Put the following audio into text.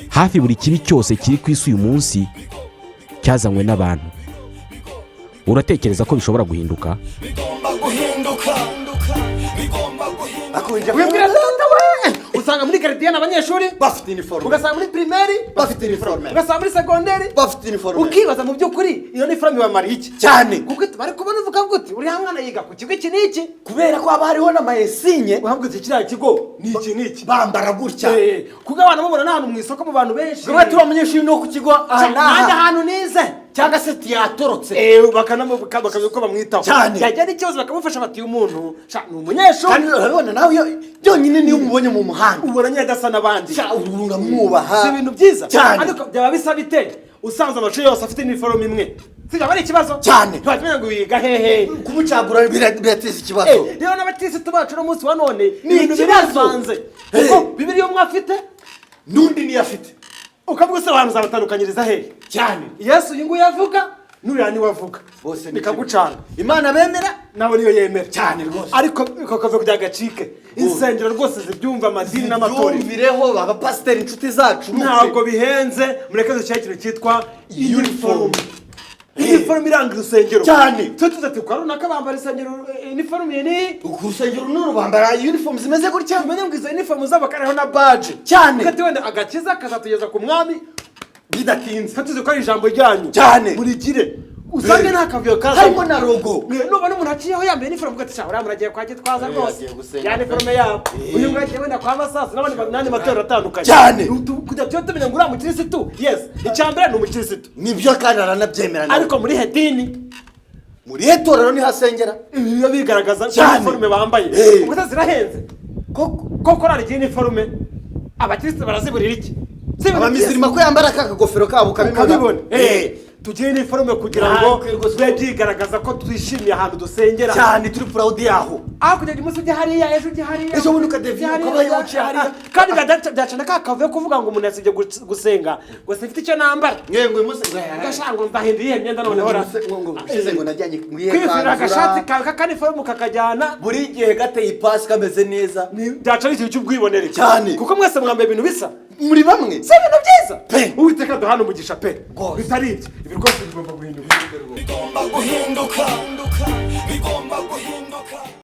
hafi buri kibi cyose kiri ku isi uyu munsi cyazanywe n'abantu. Uratekereza ko bishobora guhinduka? Usanga muri quartier n'abanyeshuri bafite uniforme, ugasanga muri primaire bafite uniforme, ugasanga muri secondaire bafite uniforme. Ukibaza mu by'ukuri iyo uniforme bamara iki cyane, kuko bari kubona uvuga guti uri hamwana yiga ku kigo iki n'iki, kubera ko haba hariho n'amayesinye uhabwize kiriya kigo n'iki n'iki bambara gutya, kuko abantu mubona n'ahantu mu isoko mu bantu benshi gaba turi abanyeshuri no ku kigo ahandi ahantu nize cyangwa se tiyatorotse bakanamubuka uko bamwitaho cyane, yajyana ikibazo bakamufasha bati umuntu ni umunyeshuri kandi urabona nawe byonyine niyo umubonye mu muhanda ubona nyadasa n'abandi uramwubaha, si ibintu byiza cyane. ariko byaba bisa bite usanze amashuri yose afite uniforme imwe, sijya bari ikibazo cyane, twakimenya ngo wiga hehe kumucagura birateza ikibazo. Rero n'abatisi tubacu no munsi wa none ni ibintu biravanze kuko Bibiliya umwe afite n'undi niyo afite, ukavuga se abantu zabatandukanyiriza hehe cyane. Yesu uyu nguyu yavuga n'uriya niwe avuga bose bikagucanga, Imana bemera nawe niyo yemera cyane rwose, ariko kakavuga kujya gacike insengero rwose zibyumva amadini n'amatorero byumvireho abapasiteri inshuti zacu ntabwo bihenze. Mureke dushyire ikintu cyitwa uniforme. Uniforme iranga urusengero cyane, twe tuza tukora runaka bambara isengero uniforme ni ku rusengero n'uru bambara uniforme zimeze gutya, tumenye ngo izo uniforme zabo kariho na badge cyane, kati wenda agakiza kazatugeza ku mwami bidatinze, katuze ko ari ijambo ryanyu cyane, murigire usange nta kavuyo kaza harimo na logo. nubona umuntu aciyeho yambaye uniforme ugatse uriya muragiye kwa Gitwaza rwose ya uniforme yabo, uyu mwagiye wenda kwa Masasi n'abandi matorero atandukanye cyane, kujya tumenya ngo uriya mukirisitu yes icyambere ni umukirisitu nibyo kandi aranabyemera, ariko muri hedini muri etorero ni hasengera iyo bigaragaza uniforme bambaye ubwo zirahenze koko ari uniforme abakirisitu baraziburira iki abamizirima ko yambara akagofero kabo kabibona tugiye uniforme kugira ngo byigaragaza ko twishimiye ahantu dusengera cyane, turi proud yaho, aho kujya umunsi ujya hariya ejo ujya hariya ejo bundi ukadeviye ukaba yuciye hariya, kandi byacana kakavuye kuvuga ngo umuntu yasibye gusenga ngo sifite icyo nambara ngo umunsi gashango ndahinduye imyenda none hora ngo najyanye kwifira agashati kakaniforme kakajyana buri gihe gateye ipasi kameze neza, byacana ikintu cy'ubwibonere cyane, kuko mwese mwambaye ibintu bisa muri bamwe si ibintu byiza pe, uwiteka duhana umugisha pe bitari ibyo ibi rwose bigomba guhinduka.